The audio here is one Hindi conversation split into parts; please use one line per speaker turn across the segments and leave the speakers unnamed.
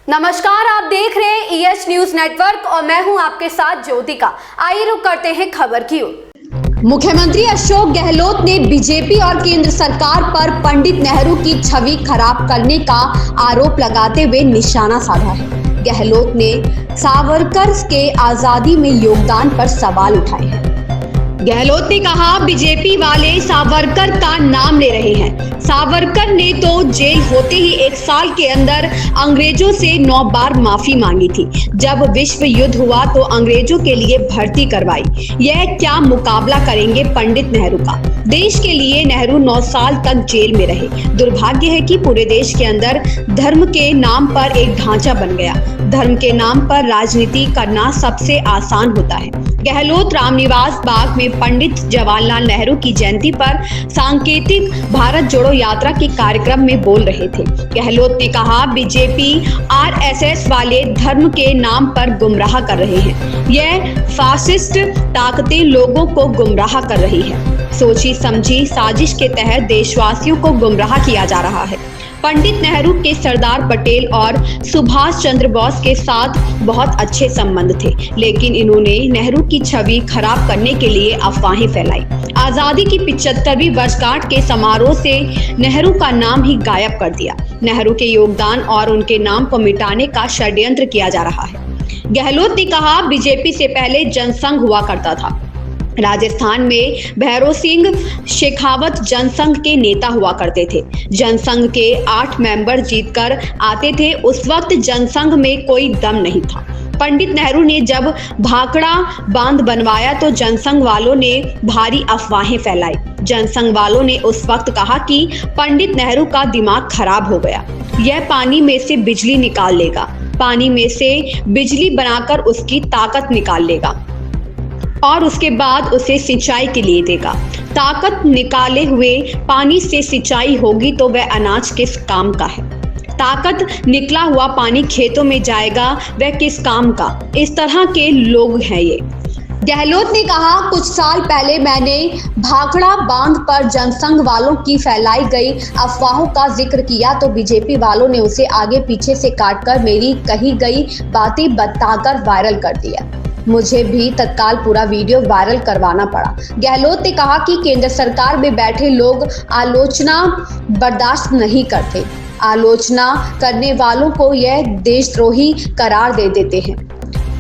नमस्कार, आप देख रहे हैं ईएच न्यूज नेटवर्क और मैं हूं आपके साथ ज्योतिका। आइए रुक करते हैं खबर की ओर। मुख्यमंत्री अशोक गहलोत ने बीजेपी और केंद्र सरकार पर पंडित नेहरू की छवि खराब करने का आरोप लगाते हुए निशाना साधा है। गहलोत ने सावरकर के आजादी में योगदान पर सवाल उठाए हैं। गहलोत ने कहा, बीजेपी वाले सावरकर का नाम ले रहे हैं। सावरकर ने तो जेल होते ही 1 साल के अंदर अंग्रेजों से 9 बार माफी मांगी थी। जब विश्व युद्ध हुआ तो अंग्रेजों के लिए भर्ती करवाई। यह क्या मुकाबला करेंगे पंडित नेहरू का। देश के लिए नेहरू 9 साल तक जेल में रहे। दुर्भाग्य है कि पूरे देश के अंदर धर्म के नाम पर एक ढांचा बन गया। धर्म के नाम पर राजनीति करना सबसे आसान होता है। गहलोत रामनिवास बाग में पंडित जवाहरलाल नेहरू की जयंती पर सांकेतिक भारत जोड़ो यात्रा के कार्यक्रम में बोल रहे थे। गहलोत ने कहा, बीजेपी आरएसएस वाले धर्म के नाम पर गुमराह कर रहे हैं। यह फासिस्ट ताकतें लोगों को गुमराह कर रही है। सोची समझी साजिश के तहत देशवासियों को गुमराह किया जा रहा है। पंडित नेहरू के सरदार पटेल और सुभाष चंद्र बोस के साथ बहुत अच्छे संबंध थे, लेकिन इन्होंने नेहरू की छवि खराब करने के लिए अफवाहें फैलाई। आजादी की 75वीं वर्षगांठ के समारोह से नेहरू का नाम ही गायब कर दिया। नेहरू के योगदान और उनके नाम को मिटाने का षड्यंत्र किया जा रहा है। गहलोत ने कहा, बीजेपी से पहले जनसंघ हुआ करता था। राजस्थान में भैरव सिंह शेखावत जनसंघ के नेता हुआ करते थे। जनसंघ के 8 मेंबर जीतकर आते थे। उस वक्त जनसंघ में कोई दम नहीं था। पंडित नेहरू ने जब भाखड़ा बांध बनवाया तो जनसंघ वालों ने भारी अफवाहें फैलाई। जनसंघ वालों ने उस वक्त कहा कि पंडित नेहरू का दिमाग खराब हो गया। यह पानी में से बिजली निकाल लेगा, पानी में से बिजली बनाकर उसकी ताकत निकाल लेगा और उसके बाद उसे सिंचाई के लिए देगा। ताकत निकाले हुए पानी से सिंचाई होगी तो वह अनाज किस काम का है। ताकत निकला हुआ पानी खेतों में जाएगा, वह किस काम का। इस तरह के लोग हैं ये। गहलोत ने कहा, कुछ साल पहले मैंने भाखड़ा बांध पर जनसंघ वालों की फैलाई गई अफवाहों का जिक्र किया तो बीजेपी वालों ने उसे आगे पीछे से काटकर मेरी कही गई बातें बताकर वायरल कर दिया। मुझे भी तत्काल पूरा वीडियो वायरल करवाना पड़ा। गहलोत ने कहा कि केंद्र सरकार में बैठे लोग आलोचना बर्दाश्त नहीं करते। आलोचना करने वालों को यह देशद्रोही करार दे देते हैं।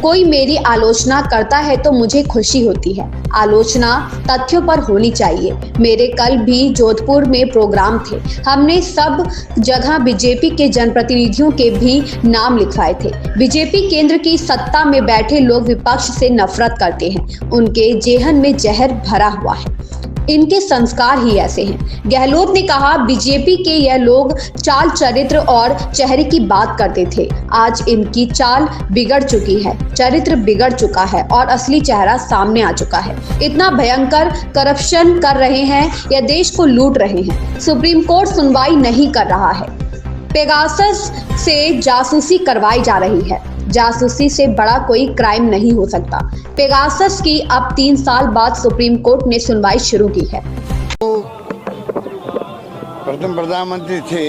कोई मेरी आलोचना करता है तो मुझे खुशी होती है। आलोचना तथ्यों पर होनी चाहिए। मेरे कल भी जोधपुर में प्रोग्राम थे। हमने सब जगह बीजेपी के जनप्रतिनिधियों के भी नाम लिखवाए थे। बीजेपी केंद्र की सत्ता में बैठे लोग विपक्ष से नफरत करते हैं। उनके जेहन में जहर भरा हुआ है। इनके संस्कार ही ऐसे हैं। गहलोत ने कहा, बीजेपी के यह लोग चाल चरित्र और चेहरे की बात करते थे। आज इनकी चाल बिगड़ चुकी है, चरित्र बिगड़ चुका है और असली चेहरा सामने आ चुका है। इतना भयंकर करप्शन कर रहे हैं या देश को लूट रहे हैं। सुप्रीम कोर्ट सुनवाई नहीं कर रहा है। पेगासस से जासूसी करवाई जा रही है। जासूसी से बड़ा कोई क्राइम नहीं हो सकता। पेगासस की अब 3 साल बाद सुप्रीम कोर्ट ने सुनवाई शुरू की है।
प्रथम प्रधानमंत्री थे।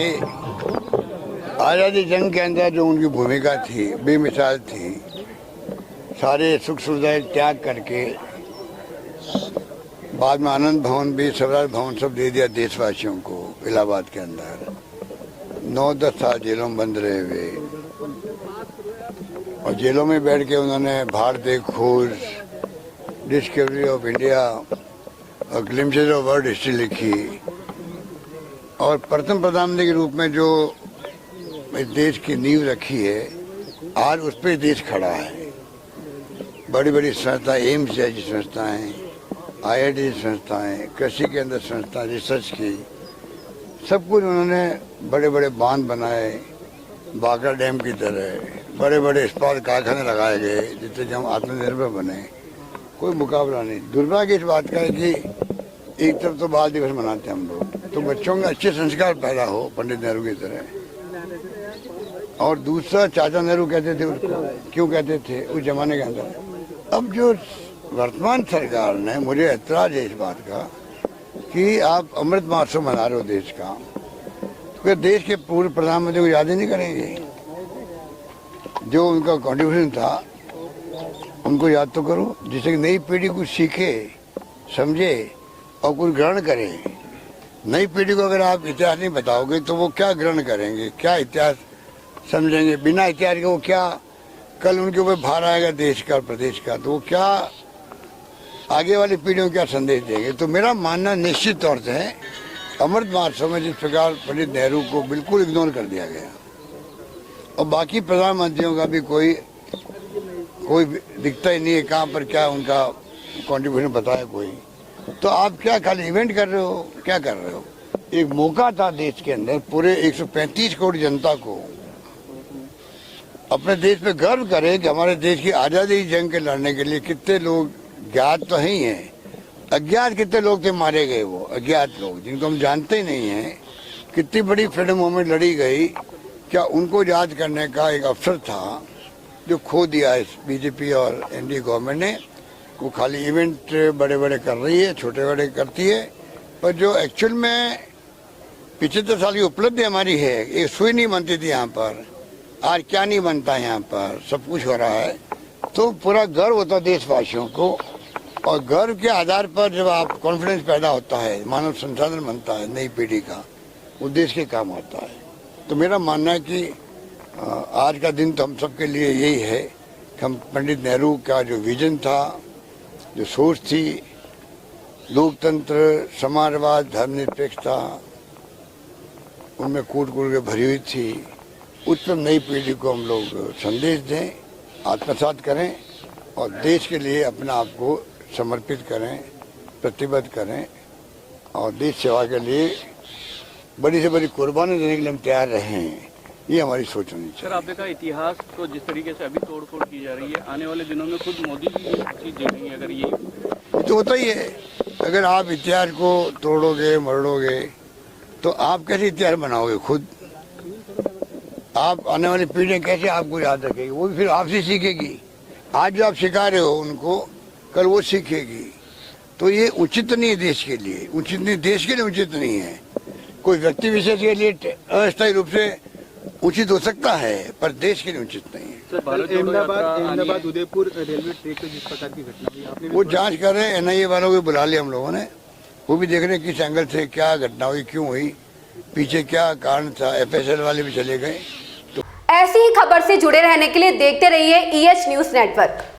आज़ादी जंग के अंदर जो उनकी भूमिका थी बेमिसाल थी। सारे सुख सुविधाएं त्याग करके बाद में आनंद भवन भी, स्वराज भवन सब दे दिया देशवासियों को। इलाहाबाद के अंदर 9-10 साल जेलों में बंद रहे हुए और जेलों में बैठ के उन्होंने भारतीय खोज, डिस्कवरी ऑफ इंडिया और ग्लिम्पसेस ऑफ वर्ल्ड हिस्ट्री लिखी और प्रथम प्रधानमंत्री के रूप में जो इस देश की नींव रखी है, आज उस पर देश खड़ा है। बड़ी बड़ी संस्था, एम्स जैसी संस्थाएं, IIT संस्थाएं, कृषि के अंदर संस्था, रिसर्च की, सब कुछ उन्होंने बड़े बड़े बांध बनाए। बांका डैम की तरह बड़े बड़े इस्पात कारखाने लगाए गए जिससे कि हम आत्मनिर्भर बने। कोई मुकाबला नहीं। दुर्भाग्य इस बात का है कि एक तरफ तो बाल दिवस मनाते हैं हम लोग, तो बच्चों में अच्छे संस्कार पैदा हो पंडित नेहरू की तरह। और दूसरा, चाचा नेहरू कहते थे उसको। क्यों कहते थे उस जमाने के अंदर। अब जो वर्तमान सरकार ने, मुझे ऐतराज है इस बात का कि आप अमृत महोत्सव मना रहे हो देश का, तो देश के पूर्व प्रधानमंत्री को याद ही नहीं करेंगे। जो उनका कंट्रीब्यूशन था उनको याद तो करो, जिससे कि नई पीढ़ी कुछ सीखे, समझे और कुछ ग्रहण करे। नई पीढ़ी को अगर आप इतिहास नहीं बताओगे तो वो क्या ग्रहण करेंगे, क्या इतिहास समझेंगे? बिना इतिहास के वो क्या, कल उनके ऊपर भार आएगा देश का प्रदेश का, तो वो क्या आगे वाली पीढ़ियों को क्या संदेश देंगे? तो मेरा मानना निश्चित तौर से है, अमृत महोत्सव में जिस प्रकार पंडित नेहरू को बिल्कुल इग्नोर कर दिया गया और बाकी प्रधानमंत्रियों का भी कोई दिखता ही नहीं है कहाँ पर क्या उनका कंट्रीब्यूशन बताया कोई। तो आप क्या खाली इवेंट कर रहे हो, क्या कर रहे हो? एक मौका था देश के अंदर पूरे 135 करोड़ जनता को अपने देश पे गर्व करे कि हमारे देश की आज़ादी जंग के लड़ने के लिए कितने लोग ज्ञात तो ही हैं, अज्ञात कितने लोग थे मारे गए, वो अज्ञात लोग जिनको हम जानते ही नहीं हैं, कितनी बड़ी फ्रीडम मूवमेंट लड़ी गई, क्या उनको याद करने का एक अवसर था जो खो दिया इस बीजेपी और एनडीए गवर्नमेंट ने। वो खाली इवेंट बड़े बड़े कर रही है, छोटे बड़े करती है, पर जो एक्चुअल में 75 साल की उपलब्धि हमारी है, एक सुई नहीं बनती थी यहाँ पर, आज क्या नहीं बनता है यहाँ पर, सब कुछ हो रहा है। तो पूरा गर्व होता है देशवासियों को, और गर्व के आधार पर जब आप कॉन्फिडेंस पैदा होता है, मानव संसाधन बनता है नई पीढ़ी का, वो देश के काम होता है। तो मेरा मानना है कि आज का दिन तो हम सबके लिए यही है कि हम पंडित नेहरू का जो विजन था, जो सोच थी, लोकतंत्र, समाजवाद, धर्मनिरपेक्षता उनमें कूट कूट के भरी हुई थी, उस पर नई पीढ़ी को हम लोग संदेश दें, आत्मसात करें और देश के लिए अपने आप को समर्पित करें, प्रतिबद्ध करें और देश सेवा के लिए बड़ी से बड़ी कुर्बानी देने के लिए हम तैयार रहें। ये हमारी सोच होनी चाहिए।
सर, आपने कहा इतिहास को जिस तरीके से अभी तोड़फोड़ की जा रही है, आने वाले दिनों में खुद मोदी जी ये चीज देखेंगे अगर ये
तो होता ही है। अगर आप इतिहास को तोड़ोगे मरोड़ोगे तो आप कैसे इतिहास बनाओगे? खुद आप आने वाली पीढ़ी कैसे आपको याद रखेगी? वो भी फिर आपसे सीखेगी। आज जो आप सिखा रहे हो उनको, कल वो सीखेगी। तो ये उचित नहीं है देश के लिए, उचित नहीं, देश के लिए उचित नहीं है। कोई व्यक्ति विशेष के लिए अस्थायी रूप से उचित हो सकता है, पर देश के लिए उचित नहीं है।
सर, भारत जोड़ो यात्रा
अहमदाबाद उदयपुर रेलवे ट्रैक पे जिस प्रकार की घटना हुई, आपने
वो जांच कर रहे हैं, एनआईए वालों को बुला लिया हम लोगों ने, वो भी देख रहे हैं किस एंगल से क्या घटना हुई, क्यों हुई, पीछे क्या कारण था। एफएसएल वाले भी चले गए।
ऐसी ही खबर से जुड़े रहने के लिए देखते रहिए EH न्यूज नेटवर्क।